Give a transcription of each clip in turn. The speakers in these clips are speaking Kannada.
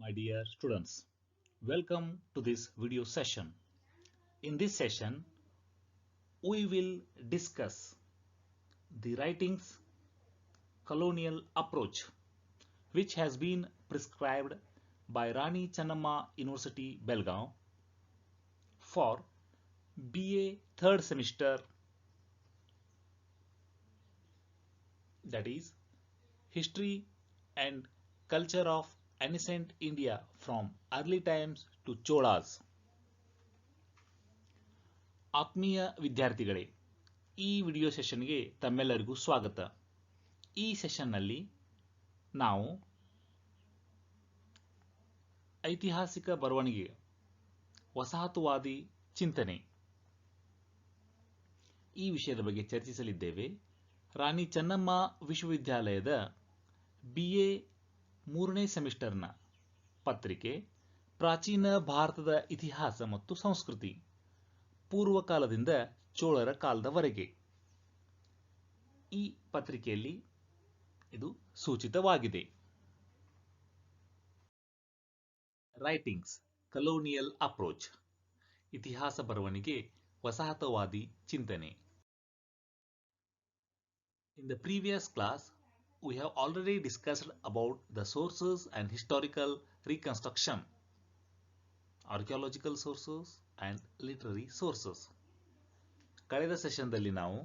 My dear students, welcome to this video session. In this session, we will discuss the writings colonial approach which has been prescribed by Rani Channamma University, Belgaum for BA third semester, that is History and Culture of Ancient India from Early Times to Cholas. ಆತ್ಮೀಯ ವಿದ್ಯಾರ್ಥಿಗಳೇ, ಈ ವಿಡಿಯೋ ಸೆಷನ್ಗೆ ತಮ್ಮೆಲ್ಲರಿಗೂ ಸ್ವಾಗತ. ಈ ಸೆಷನ್ನಲ್ಲಿ ನಾವು ಐತಿಹಾಸಿಕ ಬರವಣಿಗೆ, ವಸಾಹತುವಾದಿ ಚಿಂತನೆ ಈ ವಿಷಯದ ಬಗ್ಗೆ ಚರ್ಚಿಸಲಿದ್ದೇವೆ. ರಾಣಿ ಚೆನ್ನಮ್ಮ ವಿಶ್ವವಿದ್ಯಾಲಯದ BA ಮೂರನೇ ಸೆಮಿಸ್ಟರ್ನ ಪತ್ರಿಕೆ ಪ್ರಾಚೀನ ಭಾರತದ ಇತಿಹಾಸ ಮತ್ತು ಸಂಸ್ಕೃತಿ, ಪೂರ್ವಕಾಲದಿಂದ ಚೋಳರ ಕಾಲದವರೆಗೆ. ಈ ಪತ್ರಿಕೆಯಲ್ಲಿ ಇದು ಸೂಚಿತವಾಗಿದೆ. ರೈಟಿಂಗ್ಸ್ ಕಲೋನಿಯಲ್ ಅಪ್ರೋಚ್, ಇತಿಹಾಸ ಬರವಣಿಗೆ, ವಸಾಹತುವಾದಿ ಚಿಂತನೆ. In the previous class, we have already discussed about the sources and historical reconstruction, archaeological sources and literary sources. ಕಳೆದ ಸೆಷನ್ದಲ್ಲಿ ನಾವು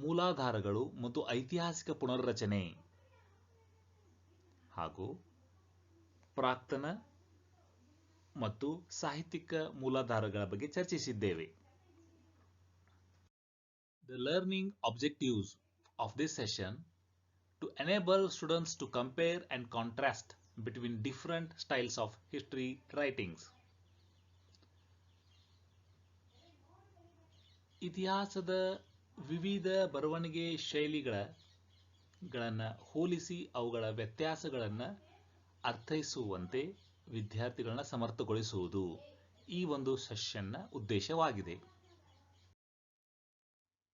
ಮೂಲಾಧಾರಗಳು ಮತ್ತು ಐತಿಹಾಸಿಕ ಪುನರ್ರಚನೆ ಹಾಗೂ ಪ್ರಾಕ್ತನ ಮತ್ತು ಸಾಹಿತ್ಯಿಕ ಮೂಲಾಧಾರಗಳ ಬಗ್ಗೆ ಚರ್ಚಿಸಿದ್ದೇವೆ. The learning objectives of this session to enable students to compare and contrast between different styles of history writings. ಇತಿಹಾಸದ ವಿವಿಧ ಬರವಣಿಗೆ ಶೈಲಿಗಳನ್ನು ಹೋಲಿಸಿ ಅವುಗಳ ವ್ಯತ್ಯಾಸಗಳನ್ನು ಅರ್ಥೈಸುವಂತೆ ವಿದ್ಯಾರ್ಥಿಗಳನ್ನ ಸಮರ್ಥಗೊಳಿಸುವುದು ಈ ಒಂದು ಸೆಷನ್ನ ಉದ್ದೇಶವಾಗಿದೆ.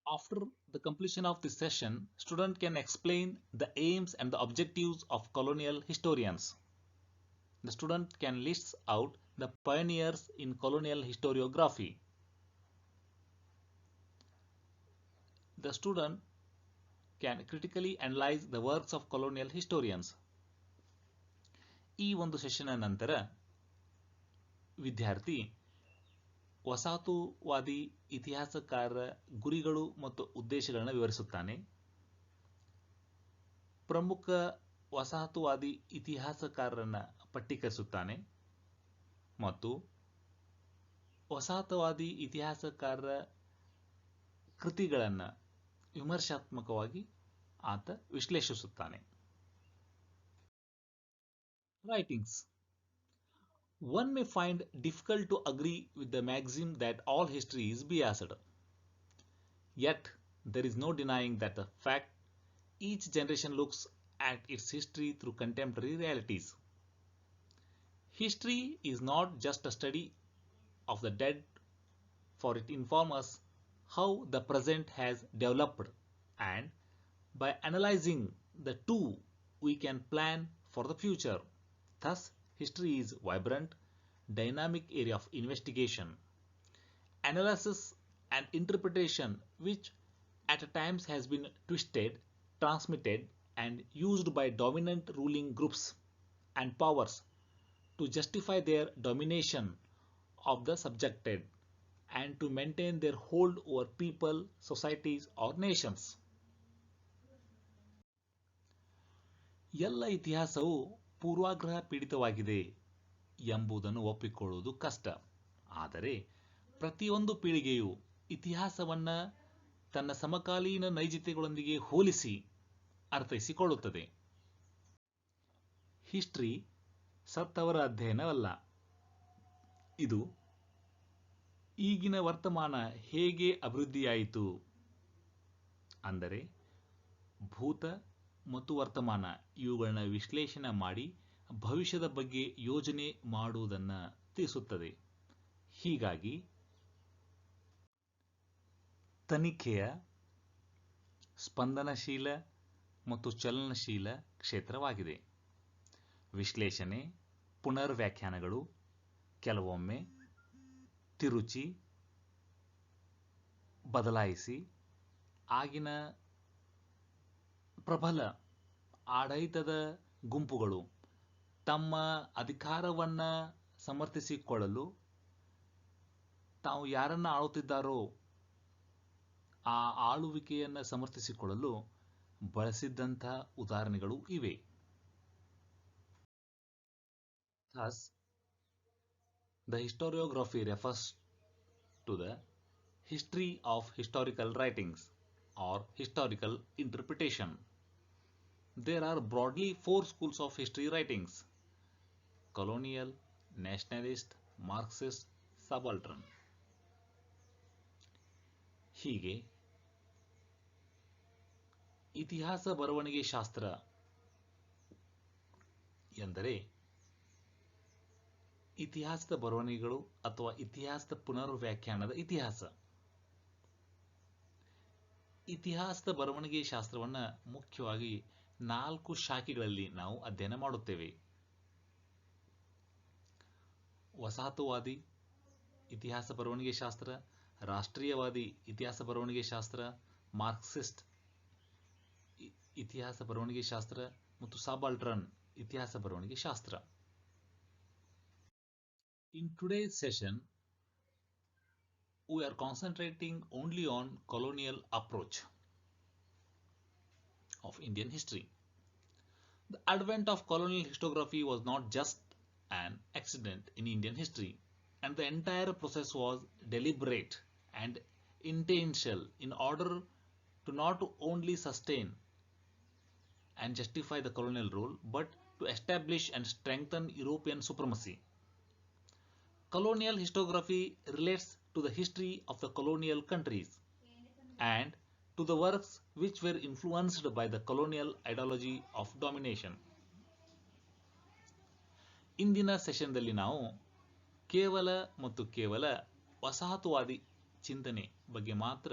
After the completion of this session, student can explain the aims and the objectives of colonial historians. The student can list out the pioneers in colonial historiography. The student can critically analyze the works of colonial historians. ಈ ಒಂದು ಸೆಷನ್ನ ನಂತರ ವಿದ್ಯಾರ್ಥಿ ವಸಾಹತುವಾದಿ ಇತಿಹಾಸಕಾರರ ಗುರಿಗಳು ಮತ್ತು ಉದ್ದೇಶಗಳನ್ನು ವಿವರಿಸುತ್ತಾನೆ. ಪ್ರಮುಖ ವಸಾಹತುವಾದಿ ಇತಿಹಾಸಕಾರರನ್ನ ಪಟ್ಟೀಕರಿಸುತ್ತಾನೆ ಮತ್ತು ವಸಾಹತುವಾದಿ ಇತಿಹಾಸಕಾರರ ಕೃತಿಗಳನ್ನು ವಿಮರ್ಶಾತ್ಮಕವಾಗಿ ಆತ ವಿಶ್ಲೇಷಿಸುತ್ತಾನೆ. Writings. One may find difficult to agree with the maxim that all history is biased. Yet, there is no denying that the fact each generation looks at its history through contemporary realities. History is not just a study of the dead, for it informs us how the present has developed, and by analyzing the two, we can plan for the future. Thus, history is a vibrant, dynamic area of investigation, analysis and interpretation which at times has been twisted, transmitted and used by dominant ruling groups and powers to justify their domination of the subjected and to maintain their hold over people, societies or nations. ಎಲ್ಲ ಇತಿಹಾಸವು ಪೂರ್ವಾಗ್ರಹ ಪೀಡಿತವಾಗಿದೆ ಎಂಬುದನ್ನು ಒಪ್ಪಿಕೊಳ್ಳುವುದು ಕಷ್ಟ. ಆದರೆ ಪ್ರತಿಯೊಂದು ಪೀಳಿಗೆಯು ಇತಿಹಾಸವನ್ನು ತನ್ನ ಸಮಕಾಲೀನ ನೈಜತೆಗಳೊಂದಿಗೆ ಹೋಲಿಸಿ ಅರ್ಥೈಸಿಕೊಳ್ಳುತ್ತದೆ. ಹಿಸ್ಟರಿ ಸತ್ತವರ ಅಧ್ಯಯನವಲ್ಲ. ಇದು ಈಗಿನ ವರ್ತಮಾನ ಹೇಗೆ ಅಭಿವೃದ್ಧಿಯಾಯಿತು, ಅಂದರೆ ಭೂತ ಮತ್ತು ವರ್ತಮಾನ ಇವುಗಳನ್ನ ವಿಶ್ಲೇಷಣೆ ಮಾಡಿ ಭವಿಷ್ಯದ ಬಗ್ಗೆ ಯೋಜನೆ ಮಾಡುವುದನ್ನು ತಿಳಿಸುತ್ತದೆ. ಹೀಗಾಗಿ ತನಿಖೆಯ ಸ್ಪಂದನಶೀಲ ಮತ್ತು ಚಲನಶೀಲ ಕ್ಷೇತ್ರವಾಗಿದೆ. ವಿಶ್ಲೇಷಣೆ, ಪುನರ್ವ್ಯಾಖ್ಯಾನಗಳು, ಕೆಲವೊಮ್ಮೆ ತಿರುಚಿ, ಬದಲಾಯಿಸಿ, ಆಗಿನ ಪ್ರಬಲ ಆಡಳಿತದ ಗುಂಪುಗಳು ತಮ್ಮ ಅಧಿಕಾರವನ್ನು ಸಮರ್ಥಿಸಿಕೊಳ್ಳಲು ತಾವು ಯಾರನ್ನು ಆಳುತ್ತಿದ್ದಾರೋ ಆ ಆಳುವಿಕೆಯನ್ನು ಸಮರ್ಥಿಸಿಕೊಳ್ಳಲು ಬಳಸಿದ್ದಂಥ ಉದಾಹರಣೆಗಳು ಇವೆ. Thus, the historiography refers to the history of historical writings or historical interpretation. There are broadly 4 schools of history writings: colonial, nationalist, Marxist, subaltern. ಹೀಗೆ ಇತಿಹಾಸ ಬರವಣಿಗೆ ಶಾಸ್ತ್ರ ಎಂದರೆ ಇತಿಹಾಸದ ಬರವಣಿಗೆಗಳು ಅಥವಾ ಇತಿಹಾಸದ ಪುನರ್ವ್ಯಾಖ್ಯಾನದ ಇತಿಹಾಸ. ಇತಿಹಾಸದ ಬರವಣಿಗೆ ಶಾಸ್ತ್ರವನ್ನು ಮುಖ್ಯವಾಗಿ 4 ಶಾಖೆಗಳಲ್ಲಿ ನಾವು ಅಧ್ಯಯನ ಮಾಡುತ್ತೇವೆ. ವಸಾಹತುವಾದಿ ಇತಿಹಾಸ ಬರವಣಿಗೆ ಶಾಸ್ತ್ರ, ರಾಷ್ಟ್ರೀಯವಾದಿ ಇತಿಹಾಸ ಬರವಣಿಗೆ ಶಾಸ್ತ್ರ, ಮಾರ್ಕ್ಸಿಸ್ಟ್ ಇತಿಹಾಸ ಬರವಣಿಗೆ ಶಾಸ್ತ್ರ ಮತ್ತು ಸಬಾಲ್ಟರ್ನ್ ಇತಿಹಾಸ ಬರವಣಿಗೆ ಶಾಸ್ತ್ರ. In today's session, we are concentrating only on colonial approach of Indian history. The advent of colonial historiography was not just an accident in Indian history, and the entire process was deliberate and intentional in order to not only sustain and justify the colonial rule, but to establish and strengthen European supremacy. Colonial historiography relates to the history of the colonial countries and to the works which were influenced by the colonial ideology of domination. ಇಂದಿನ ಸೆಷನ್ದಲ್ಲಿ ನಾವು ಕೇವಲ ವಸಾಹತುವಾದಿ ಚಿಂತನೆ ಬಗ್ಗೆ ಮಾತ್ರ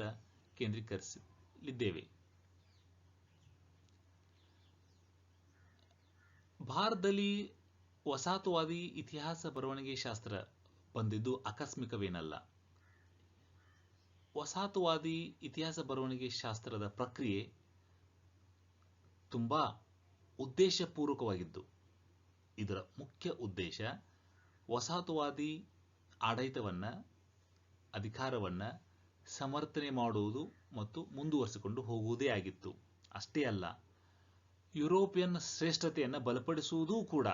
ಕೇಂದ್ರೀಕರಿಸಲಿದ್ದೇವೆ. ಭಾರತದಲ್ಲಿ ವಸಾಹತುವಾದಿ ಇತಿಹಾಸ ಬರವಣಿಗೆ ಶಾಸ್ತ್ರ ಬಂದಿದ್ದು ಆಕಸ್ಮಿಕವೇನಲ್ಲ. ವಸಾಹತುವಾದಿ ಇತಿಹಾಸ ಬರವಣಿಗೆ ಶಾಸ್ತ್ರದ ಪ್ರಕ್ರಿಯೆ ತುಂಬಾ ಉದ್ದೇಶಪೂರ್ವಕವಾಗಿದ್ದು, ಇದರ ಮುಖ್ಯ ಉದ್ದೇಶ ವಸಾಹತುವಾದಿ ಆಡಳಿತವನ್ನ, ಅಧಿಕಾರವನ್ನ ಸಮರ್ಥನೆ ಮಾಡುವುದು ಮತ್ತು ಮುಂದುವರಿಸಿಕೊಂಡು ಹೋಗುವುದೇ ಆಗಿತ್ತು. ಅಷ್ಟೇ ಅಲ್ಲ, ಯುರೋಪಿಯನ್ ಶ್ರೇಷ್ಠತೆಯನ್ನು ಬಲಪಡಿಸುವುದೂ ಕೂಡ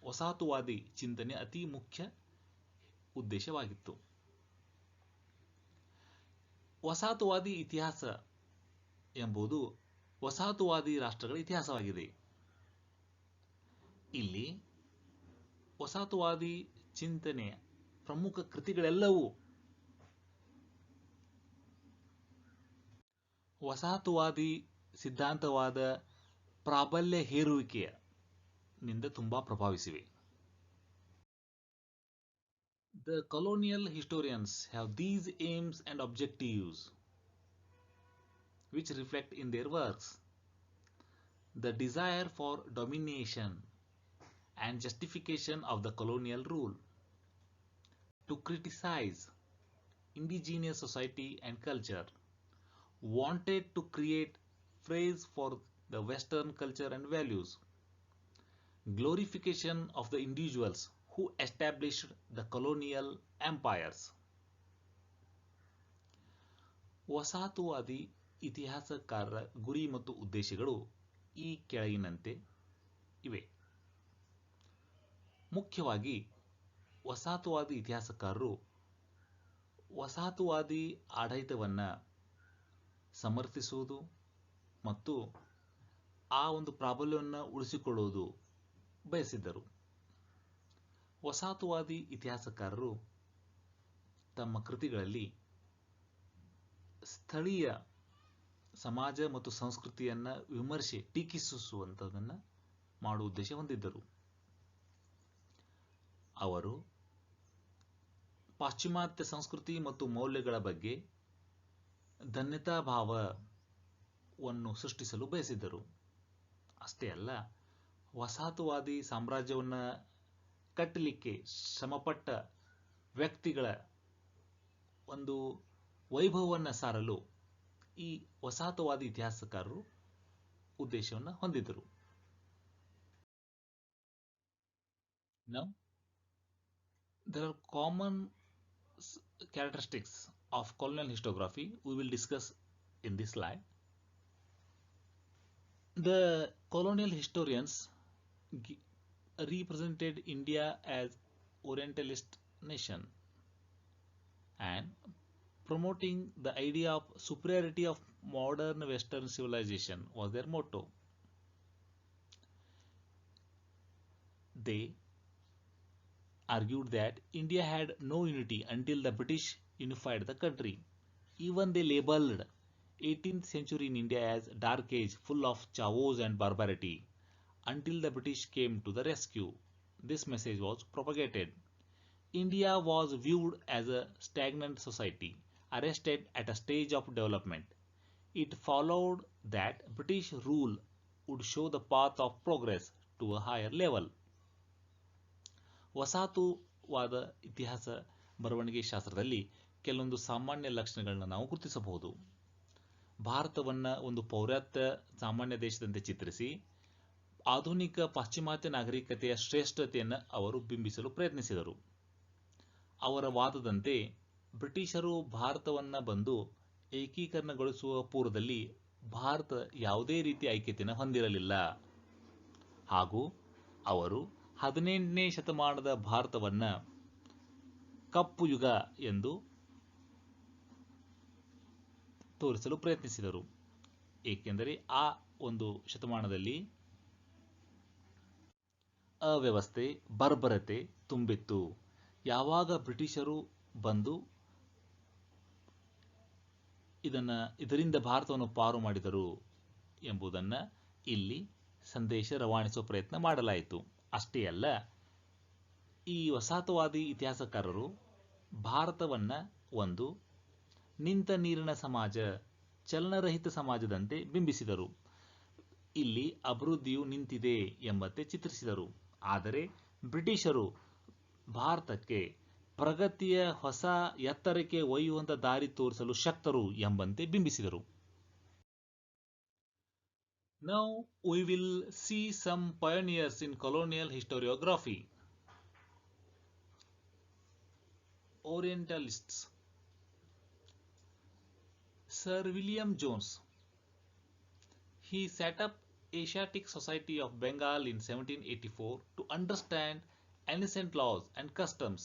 ವಸಾಹತುವಾದಿ ಚಿಂತನೆ ಅತಿ ಮುಖ್ಯ ಉದ್ದೇಶವಾಗಿತ್ತು. ವಸಾಹತುವಾದಿ ಇತಿಹಾಸ ಎಂಬುದು ವಸಾಹತುವಾದಿ ರಾಷ್ಟ್ರಗಳ ಇತಿಹಾಸವಾಗಿದೆ. ಇಲ್ಲಿ ವಸಾಹತುವಾದಿ ಚಿಂತನೆಯ ಪ್ರಮುಖ ಕೃತಿಗಳೆಲ್ಲವೂ ವಸಾಹತುವಾದಿ ಸಿದ್ಧಾಂತವಾದ ಪ್ರಾಬಲ್ಯ ಹೇರುವಿಕೆಯ ನಿಂದ ತುಂಬಾ ಪ್ರಭಾವಿಸಿವೆ. The colonial historians have these aims and objectives which reflect in their works. The desire for domination and justification of the colonial rule, to criticize indigenous society and culture, wanted to create praise for the Western culture and values, glorification of the individuals who established the colonial empires. ವಸಾಹತುವಾದಿ ಇತಿಹಾಸಕಾರರ ಗುರಿ ಮತ್ತು ಉದ್ದೇಶಗಳು ಈ ಕೆಳಗಿನಂತೆ ಇವೆ. ಮುಖ್ಯವಾಗಿ ವಸಾಹತುವಾದಿ ಇತಿಹಾಸಕಾರರು ವಸಾಹತುವಾದಿ ಆಡಳಿತವನ್ನು ಸಮರ್ಥಿಸುವುದು ಮತ್ತು ಆ ಒಂದು ಪ್ರಾಬಲ್ಯವನ್ನು ಉಳಿಸಿಕೊಳ್ಳುವುದು ಬಯಸಿದ್ದರು. ವಸಾಹತುವಾದಿ ಇತಿಹಾಸಕಾರರು ತಮ್ಮ ಕೃತಿಗಳಲ್ಲಿ ಸ್ಥಳೀಯ ಸಮಾಜ ಮತ್ತು ಸಂಸ್ಕೃತಿಯನ್ನು ವಿಮರ್ಶೆ, ಟೀಕಿಸುವಂಥದ್ದನ್ನು ಮಾಡುವ ಉದ್ದೇಶ ಹೊಂದಿದ್ದರು. ಅವರು ಪಾಶ್ಚಿಮಾತ್ಯ ಸಂಸ್ಕೃತಿ ಮತ್ತು ಮೌಲ್ಯಗಳ ಬಗ್ಗೆ ಧನ್ಯತಾ ಭಾವವನ್ನು ಸೃಷ್ಟಿಸಲು ಬಯಸಿದ್ದರು. ಅಷ್ಟೇ ಅಲ್ಲ, ವಸಾಹತುವಾದಿ ಸಾಮ್ರಾಜ್ಯವನ್ನು ಕಟ್ಟಲಿಕ್ಕೆ ಶ್ರಮಪಟ್ಟ ವ್ಯಕ್ತಿಗಳ ಒಂದು ವೈಭವವನ್ನು ಸಾರಲು ಈ ವಸಾಹತುವಾದಿ ಇತಿಹಾಸಕಾರರು ಉದ್ದೇಶವನ್ನು ಹೊಂದಿದ್ದರು. Now, there are common characteristics of colonial historiography we will discuss in this slide. The colonial historians represented India as Orientalist nation and promoting the idea of superiority of modern Western civilization was their motto. They argued that India had no unity until the British unified the country. Even they labeled 18th century in India as dark age full of chaos and barbarity until the British came to the rescue. This message was propagated. India was viewed as a stagnant society, arrested at a stage of development. It followed that British rule would show the path of progress to a higher level. ವಸಾಹತುವಾದ ಇತಿಹಾಸ ಬರವಣಿಗೆ ಶಾಸ್ತ್ರದಲ್ಲಿ ಕೆಲವೊಂದು ಸಾಮಾನ್ಯ ಲಕ್ಷಣಗಳನ್ನ ನಾವು ಗುರುತಿಸಬಹುದು. ಭಾರತವನ್ನು ಒಂದು ಪೌರಾತ್ಯ ಸಾಮಾನ್ಯ ದೇಶದಂತೆ ಚಿತ್ರಿಸಿ ಆಧುನಿಕ ಪಾಶ್ಚಿಮಾತ್ಯ ನಾಗರಿಕತೆಯ ಶ್ರೇಷ್ಠತೆಯನ್ನು ಅವರು ಬಿಂಬಿಸಲು ಪ್ರಯತ್ನಿಸಿದರು. ಅವರ ವಾದದಂತೆ ಬ್ರಿಟಿಷರು ಭಾರತವನ್ನು ಬಂದು ಏಕೀಕರಣಗೊಳಿಸುವ ಪೂರ್ವದಲ್ಲಿ ಭಾರತ ಯಾವುದೇ ರೀತಿಯ ಐಕ್ಯತೆಯನ್ನು ಹೊಂದಿರಲಿಲ್ಲ ಹಾಗೂ ಅವರು 18ನೇ ಶತಮಾನದ ಭಾರತವನ್ನು ಕಪ್ಪು ಯುಗ ಎಂದು ತೋರಿಸಲು ಪ್ರಯತ್ನಿಸಿದರು. ಏಕೆಂದರೆ ಆ ಒಂದು ಶತಮಾನದಲ್ಲಿ ಅವ್ಯವಸ್ಥೆ, ಬರ್ಬರತೆ ತುಂಬಿತ್ತು. ಯಾವಾಗ ಬ್ರಿಟಿಷರು ಬಂದು ಇದರಿಂದ ಭಾರತವನ್ನು ಪಾರು ಮಾಡಿದರು ಎಂಬುದನ್ನು ಇಲ್ಲಿ ಸಂದೇಶ ರವಾನಿಸುವ ಪ್ರಯತ್ನ ಮಾಡಲಾಯಿತು. ಅಷ್ಟೇ ಅಲ್ಲ, ಈ ವಸಾಹತುವಾದಿ ಇತಿಹಾಸಕಾರರು ಭಾರತವನ್ನು ಒಂದು ನಿಂತ ನೀರಿನ ಸಮಾಜ, ಚಲನರಹಿತ ಸಮಾಜದಂತೆ ಬಿಂಬಿಸಿದರು. ಇಲ್ಲಿ ಅಭಿವೃದ್ಧಿಯು ನಿಂತಿದೆ ಎಂಬಂತೆ ಚಿತ್ರಿಸಿದರು. ಆದರೆ ಬ್ರಿಟಿಷರು ಭಾರತಕ್ಕೆ ಪ್ರಗತಿಯ ಹೊಸ ಎತ್ತರಕ್ಕೆ ಒಯ್ಯುವಂತ ದಾರಿ ತೋರಿಸಲು ಶಕ್ತರು ಎಂಬಂತೆ ಬಿಂಬಿಸಿದರು. Now we will see some pioneers in colonial historiography. Orientalists. Sir William Jones. He set up Asiatic Society of Bengal in 1784 to understand ancient laws and customs.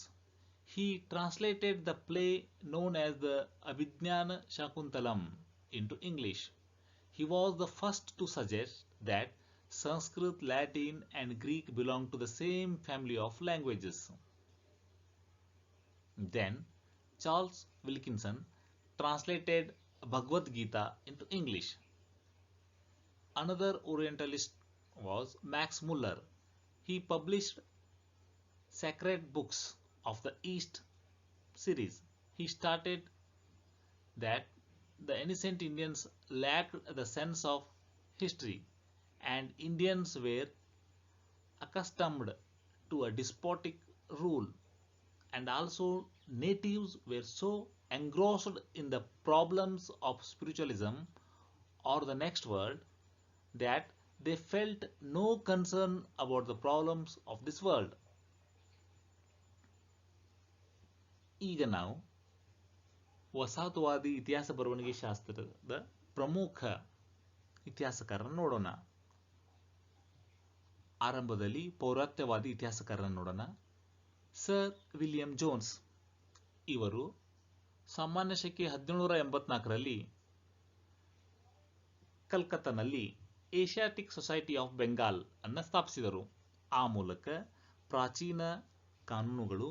He translated the play known as the Abhijnana Shakuntalam into English. He was the first to suggest that Sanskrit, Latin and Greek belong to the same family of languages. Then Charles Wilkinson translated Bhagavad Gita into English. Another Orientalist was Max Muller. He published Sacred Books of the East series. He stated that the ancient Indians lacked the sense of history and Indians were accustomed to a despotic rule, and also natives were so engrossed in the problems of spiritualism or the next world that they felt no concern about the problems of this world. ಈಗ ನಾವು ವಸಾಹತುವಾದಿ ಇತಿಹಾಸ ಬರವಣಿಗೆ ಶಾಸ್ತ್ರದ ಪ್ರಮುಖ ಇತಿಹಾಸಕಾರರನ್ನು ನೋಡೋಣ. ಆರಂಭದಲ್ಲಿ ಪೌರಾತ್ಯವಾದಿ ಇತಿಹಾಸಕಾರರನ್ನು ನೋಡೋಣ. ಸರ್ ವಿಲಿಯಂ ಜೋನ್ಸ್ ಇವರು ಸಾಮಾನ್ಯ ಶಕೆ 1784ರಲ್ಲಿ ಕಲ್ಕತ್ತಾನಲ್ಲಿ ಏಷಿಯಾಟಿಕ್ ಸೊಸೈಟಿ ಆಫ್ ಬೆಂಗಾಲ್ ಅನ್ನು ಸ್ಥಾಪಿಸಿದರು. ಆ ಮೂಲಕ ಪ್ರಾಚೀನ ಕಾನೂನುಗಳು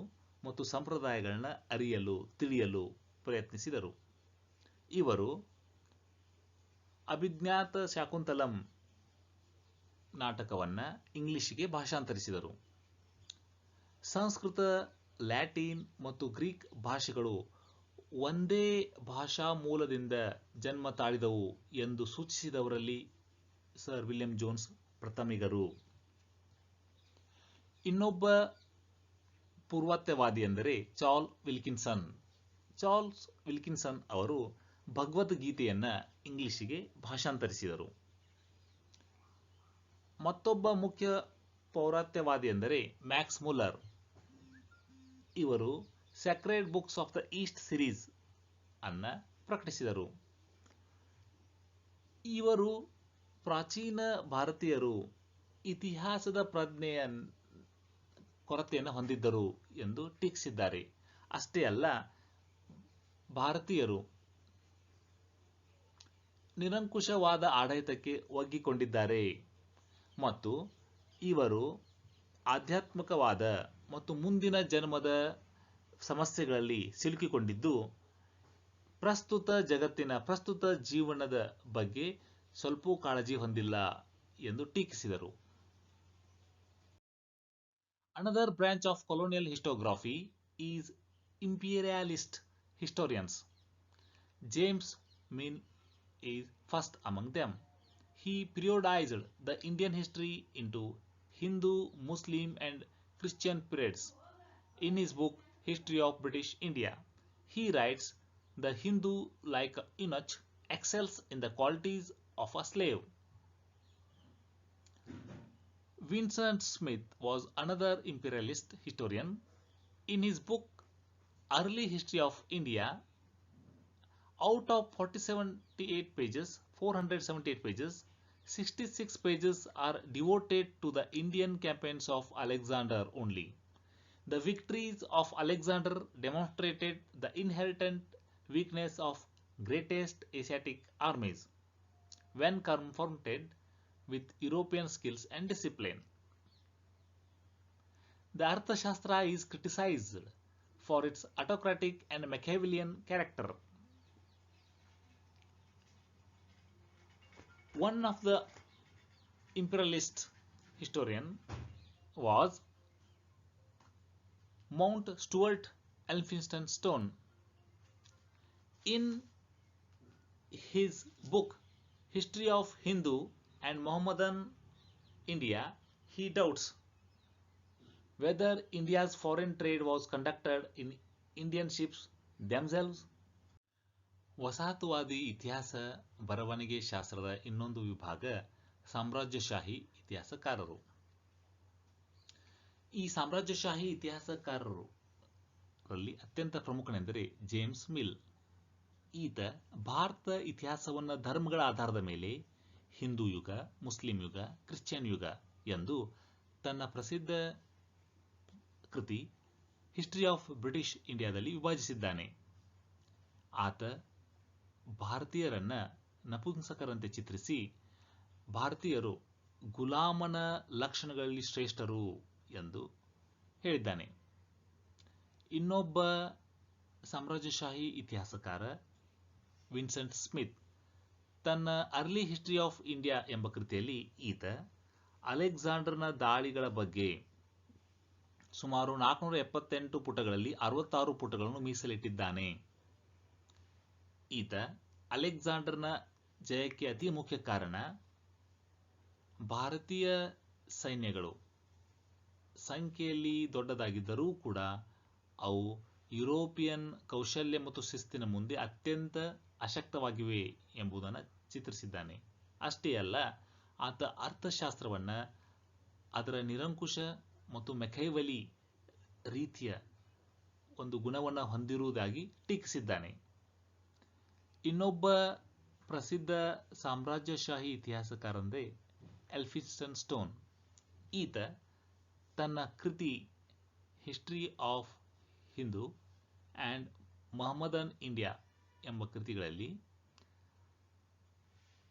ಮತ್ತು ಸಂಪ್ರದಾಯಗಳನ್ನ ಅರಿಯಲು ತಿಳಿಯಲು ಪ್ರಯತ್ನಿಸಿದರು. ಇವರು ಅಭಿಜ್ಞಾತ ಶಾಕುಂತಲಂ ನಾಟಕವನ್ನು ಇಂಗ್ಲಿಷಿಗೆ ಭಾಷಾಂತರಿಸಿದರು. ಸಂಸ್ಕೃತ, ಲ್ಯಾಟಿನ್ ಮತ್ತು ಗ್ರೀಕ್ ಭಾಷೆಗಳು ಒಂದೇ ಭಾಷಾ ಮೂಲದಿಂದ ಜನ್ಮ ತಾಳಿದವು ಎಂದು ಸೂಚಿಸಿದವರಲ್ಲಿ ಸರ್ ವಿಲಿಯಂ ಜೋನ್ಸ್ ಪ್ರಥಮಿಗರು. ಇನ್ನೊಬ್ಬ ಪೂರ್ವಾತ್ಯವಾದಿ ಎಂದರೆ ಚಾರ್ಲ್ಸ್ ವಿಲ್ಕಿನ್ಸನ್ ಅವರು ಭಗವದ್ಗೀತೆಯನ್ನ ಇಂಗ್ಲಿಷಿಗೆ ಭಾಷಾಂತರಿಸಿದರು. ಮತ್ತೊಬ್ಬ ಮುಖ್ಯ ಪೌರಾತ್ಯವಾದಿ ಎಂದರೆ ಮ್ಯಾಕ್ಸ್ ಮುಲ್ಲರ್. ಇವರು sacred books of the East series ಅನ್ನ ಪ್ರಕಟಿಸಿದರು. ಇವರು ಪ್ರಾಚೀನ ಭಾರತೀಯರು ಇತಿಹಾಸದ ಪ್ರಜ್ಞೆಯ ಕೊರತೆಯನ್ನು ಹೊಂದಿದ್ದರು ಎಂದು ಟೀಕಿಸಿದ್ದಾರೆ. ಅಷ್ಟೇ ಅಲ್ಲ, ಭಾರತೀಯರು ನಿರಂಕುಶವಾದ ಆಡಳಿತಕ್ಕೆ ಒಗ್ಗಿಕೊಂಡಿದ್ದಾರೆ ಮತ್ತು ಇವರು ಆಧ್ಯಾತ್ಮಿಕವಾದ ಮತ್ತು ಮುಂದಿನ ಜನ್ಮದ ಸಮಸ್ಯೆಗಳಲ್ಲಿ ಸಿಲುಕಿಕೊಂಡಿದ್ದು ಪ್ರಸ್ತುತ ಜೀವನದ ಬಗ್ಗೆ ಸ್ವಲ್ಪ ಕಾಳಜಿ ಹೊಂದಿಲ್ಲ ಎಂದು ಟೀಕಿಸಿದರು. Another branch of colonial historiography is imperialist historians. James Mill is first among them. He periodized the Indian history into Hindu, Muslim and Christian periods. In his book History of British India, he writes, "The Hindu, like Eunuch, excels in the qualities of a slave." Vincent Smith was another imperialist historian. In his book Early History of India, out of 478 pages, 66 pages are devoted to the Indian campaigns of Alexander only. The victories of Alexander demonstrated the inherent weakness of greatest Asiatic armies when confronted with European skills and discipline. The Arthashastra is criticized for its autocratic and Machiavellian character. One of the imperialist historian was Mount Stuart Elphinstone. In his book History of Hindu and Mohammedan India, he doubts whether India's foreign trade was conducted in Indian ships themselves. ವಸಾಹತುವಾದಿ ಇತಿಹಾಸ ಬರವಣಿಗೆ ಶಾಸ್ತ್ರದ ಇನ್ನೊಂದು ವಿಭಾಗ ಸಾಮ್ರಾಜ್ಯಶಾಹಿ ಇತಿಹಾಸಕಾರರು. ಈ ಸಾಮ್ರಾಜ್ಯಶಾಹಿ ಇತಿಹಾಸಕಾರರಲ್ಲಿ ಅತ್ಯಂತ ಪ್ರಮುಖನೆಂದರೆ ಜೇಮ್ಸ್ ಮಿಲ್. ಈತ ಭಾರತ ಇತಿಹಾಸವನ್ನು ಧರ್ಮಗಳ ಆಧಾರದ ಮೇಲೆ ಹಿಂದೂ ಯುಗ, ಮುಸ್ಲಿಂ ಯುಗ, ಕ್ರಿಶ್ಚಿಯನ್ ಯುಗ ಎಂದು ತನ್ನ ಪ್ರಸಿದ್ಧ ಕೃತಿ ಹಿಸ್ಟರಿ ಆಫ್ ಬ್ರಿಟಿಷ್ ಇಂಡಿಯಾದಲ್ಲಿ ವಿಭಜಿಸಿದ್ದಾನೆ. ಆತ ಭಾರತೀಯರನ್ನ ನಪುಂಸಕರಂತೆ ಚಿತ್ರಿಸಿ ಭಾರತೀಯರು ಗುಲಾಮನ ಲಕ್ಷಣಗಳಲ್ಲಿ ಶ್ರೇಷ್ಠರು ಎಂದು ಹೇಳಿದ್ದಾನೆ. ಇನ್ನೊಬ್ಬ ಸಾಮ್ರಾಜ್ಯಶಾಹಿ ಇತಿಹಾಸಕಾರ ವಿನ್ಸೆಂಟ್ ಸ್ಮಿತ್ ತನ್ನ ಅರ್ಲಿ ಹಿಸ್ಟರಿ ಆಫ್ ಇಂಡಿಯಾ ಎಂಬ ಕೃತಿಯಲ್ಲಿ ಈತ ಅಲೆಕ್ಸಾಂಡರ್ನ ದಾಳಿಗಳ ಬಗ್ಗೆ ಸುಮಾರು 478 ಪುಟಗಳಲ್ಲಿ 66 ಪುಟಗಳನ್ನು ಮೀಸಲಿಟ್ಟಿದ್ದಾನೆ. ಈತ ಅಲೆಕ್ಸಾಂಡರ್ನ ಜಯಕ್ಕೆ ಅತಿ ಮುಖ್ಯ ಕಾರಣ ಭಾರತೀಯ ಸೈನ್ಯಗಳು ಸಂಖ್ಯೆಯಲ್ಲಿ ದೊಡ್ಡದಾಗಿದ್ದರೂ ಕೂಡ ಅವು ಯುರೋಪಿಯನ್ ಕೌಶಲ್ಯ ಮತ್ತು ಶಿಸ್ತಿನ ಮುಂದೆ ಅತ್ಯಂತ ಅಶಕ್ತವಾಗಿವೆ ಎಂಬುದನ್ನು ಚಿತ್ರಿಸಿದ್ದಾನೆ. ಅಷ್ಟೇ ಅಲ್ಲ, ಆತ ಅರ್ಥಶಾಸ್ತ್ರವನ್ನ ಅದರ ನಿರಂಕುಶ ಮತ್ತು ಮೆಕೈವಲಿ ರೀತಿಯ ಒಂದು ಗುಣವನ್ನು ಹೊಂದಿರುವುದಾಗಿ ಟೀಕಿಸಿದ್ದಾನೆ. ಇನ್ನೊಬ್ಬ ಪ್ರಸಿದ್ಧ ಸಾಮ್ರಾಜ್ಯಶಾಹಿ ಇತಿಹಾಸಕಾರಂದ್ರೆ ಎಲ್ಫಿನ್ಸ್ಟನ್ ಸ್ಟೋನ್. ಈತ ತನ್ನ ಕೃತಿ history of Hindu and Mohammedan India ಎಂಬ ಕೃತಿಗಳಲ್ಲಿ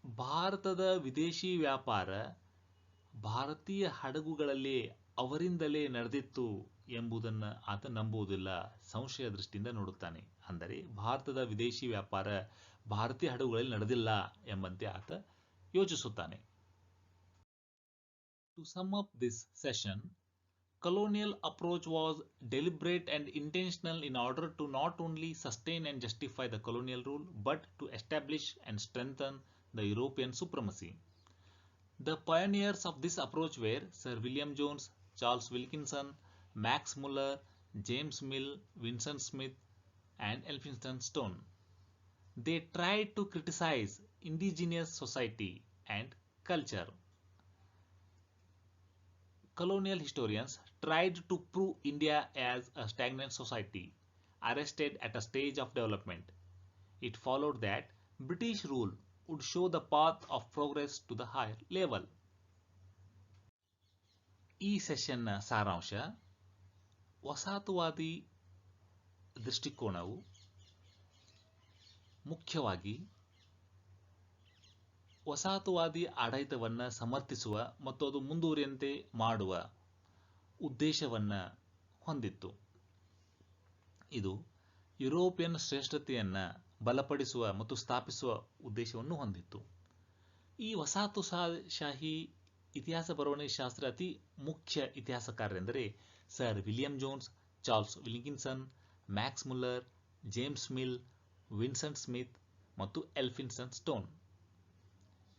ಭಾರತದ ವಿದೇಶಿ ವ್ಯಾಪಾರ ಭಾರತೀಯ ಹಡಗುಗಳಲ್ಲೇ ಅವರಿಂದಲೇ ನಡೆದಿತ್ತು ಎಂಬುದನ್ನು ಆತ ನಂಬುವುದಿಲ್ಲ, ಸಂಶಯ ದೃಷ್ಟಿಯಿಂದ ನೋಡುತ್ತಾನೆ. ಅಂದರೆ ಭಾರತದ ವಿದೇಶಿ ವ್ಯಾಪಾರ ಭಾರತೀಯ ಹಡಗುಗಳಲ್ಲಿ ನಡೆದಿಲ್ಲ ಎಂಬಂತೆ ಆತ ಯೋಚಿಸುತ್ತಾನೆ. To sum up this session, colonial approach was deliberate and intentional in order to not only sustain and justify the colonial rule, but to establish and strengthen the European supremacy. The pioneers of this approach were Sir William Jones, Charles Wilkinson, Max Muller, James Mill, Vincent Smith, and Elphinstone. They tried to criticize indigenous society and culture. Colonial historians tried to prove India as a stagnant society, arrested at a stage of development. It followed that British rule would show the path of progress to the higher level. ಈ ಸೆಷನ್ನ ಸಾರಾಂಶ ವಸಾಹತುವಾದಿ ದೃಷ್ಟಿಕೋನವು ಮುಖ್ಯವಾಗಿ ವಸಾಹತುವಾದಿ ಆಡಳಿತವನ್ನು ಸಮರ್ಥಿಸುವ ಮತ್ತು ಅದು ಮುಂದುವರಿಯಂತೆ ಮಾಡುವ ಉದ್ದೇಶವನ್ನು ಹೊಂದಿತ್ತು. ಇದು ಯುರೋಪಿಯನ್ ಶ್ರೇಷ್ಠತೆಯನ್ನು ಬಲಪಡಿಸುವ ಮತ್ತು ಸ್ಥಾಪಿಸುವ ಉದ್ದೇಶವನ್ನು ಹೊಂದಿತ್ತು. ಈ ವಸಾಹತುಶಾಹಿ ಇತಿಹಾಸ ಬರವಣಿಗೆ ಶಾಸ್ತ್ರ ಅತಿ ಮುಖ್ಯ ಇತಿಹಾಸಕಾರರೆಂದರೆ sir William Jones, Charles Wilkinson, Max Muller, James Mill, Vincent Smith ಮತ್ತು ಎಲ್ಫಿನ್ಸ್ಟೋನ್.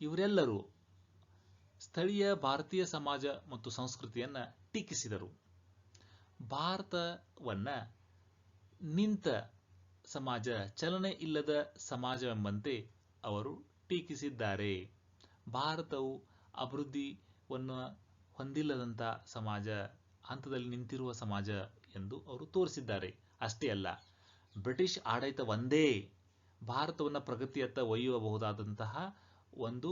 ಇವರೆಲ್ಲರೂ ಸ್ಥಳೀಯ ಭಾರತೀಯ ಸಮಾಜ ಮತ್ತು ಸಂಸ್ಕೃತಿಯನ್ನು ಟೀಕಿಸಿದರು. ಭಾರತವನ್ನು ನಿಂತ ಸಮಾಜ, ಚಲನೆ ಇಲ್ಲದ ಸಮಾಜವೆಂಬಂತೆ ಅವರು ಟೀಕಿಸಿದ್ದಾರೆ. ಭಾರತವು ಅಭಿವೃದ್ಧಿಯನ್ನು ಹೊಂದಿಲ್ಲದಂಥ ಸಮಾಜ, ಹಂತದಲ್ಲಿ ನಿಂತಿರುವ ಸಮಾಜ ಎಂದು ಅವರು ತೋರಿಸಿದ್ದಾರೆ. ಅಷ್ಟೇ ಅಲ್ಲ, ಬ್ರಿಟಿಷ್ ಆಡಳಿತ ಒಂದೇ ಭಾರತವನ್ನು ಪ್ರಗತಿಯತ್ತ ಒಯ್ಯಬಹುದಾದಂತಹ ಒಂದು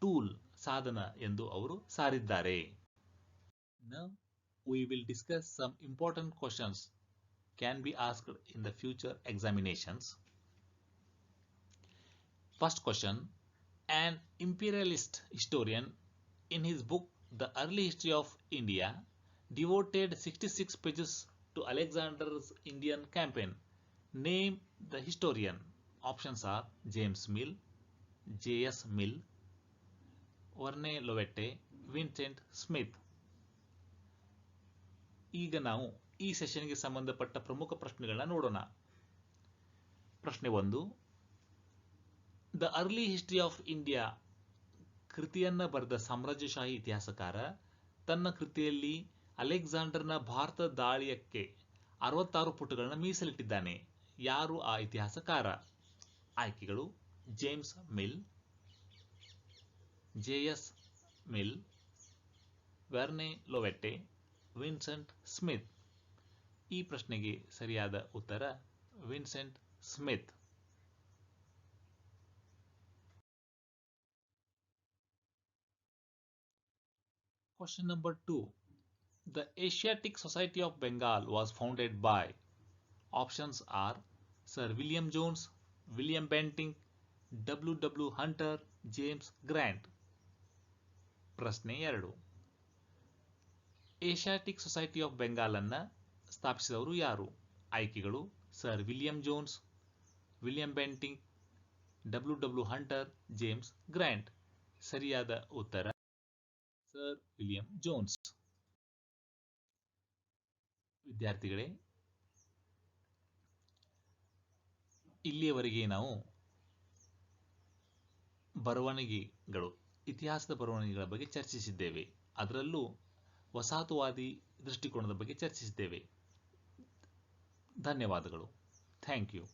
ಟೂಲ್, ಸಾಧನ ಎಂದು ಅವರು ಸಾರಿದ್ದಾರೆ. Now we will discuss some important questions can be asked in the future examinations. First question: an imperialist historian in his book The Early History of India devoted 66 pages to Alexander's Indian campaign. Name the historian. Options are James Mill, J.S. Mill, Verney Lovett, Vincent Smith. ಈಗ ನಾವು ಈ ಸೆಷನ್ಗೆ ಸಂಬಂಧಪಟ್ಟ ಪ್ರಮುಖ ಪ್ರಶ್ನೆಗಳನ್ನ ನೋಡೋಣ. ಪ್ರಶ್ನೆ 1: the early history of India ಕೃತಿಯನ್ನ ಬರೆದ ಸಾಮ್ರಾಜ್ಯಶಾಹಿ ಇತಿಹಾಸಕಾರ ತನ್ನ ಕೃತಿಯಲ್ಲಿ ಅಲೆಕ್ಸಾಂಡರ್ನ ಭಾರತ ದಾಳಿಯಕ್ಕೆ 66 ಪುಟಗಳನ್ನು ಮೀಸಲಿಟ್ಟಿದ್ದಾನೆ. ಯಾರು ಆ ಇತಿಹಾಸಕಾರ? ಆಯ್ಕೆಗಳು: James Mill, J S. Mill, Verney Lovett, Vincent Smith. ಈ ಪ್ರಶ್ನೆಗೆ ಸರಿಯಾದ ಉತ್ತರ Vincent Smith. Question number 2. The Asiatic Society of Bengal was founded by. Options are Sir William Jones, William Bentinck, W. Hunter, James Grant. ಪ್ರಶ್ನೆ 2. ಏಷ್ಯಾಟಿಕ್ ಸೊಸೈಟಿ ಆಫ್ ಬೆಂಗಾಲ್ ಅನ್ನ ಸ್ಥಾಪಿಸಿದವರು ಯಾರು? ಆಯ್ಕೆಗಳು: sir William Jones, William Bentinck, W. Hunter, James grant. ಸರಿಯಾದ ಉತ್ತರ ಸರ್ ವಿಲಿಯಂ ಜೋನ್ಸ್. ವಿದ್ಯಾರ್ಥಿಗಳೇ, ಇಲ್ಲಿಯವರೆಗೆ ನಾವು ಬರವಣಿಗೆಗಳು, ಇತಿಹಾಸದ ಬರವಣಿಗೆಗಳ ಬಗ್ಗೆ ಚರ್ಚಿಸಿದ್ದೇವೆ. ಅದರಲ್ಲೂ ವಸಾಹತುವಾದಿ ದೃಷ್ಟಿಕೋನದ ಬಗ್ಗೆ ಚರ್ಚಿಸಿದ್ದೇವೆ. ಧನ್ಯವಾದಗಳು. Thank you.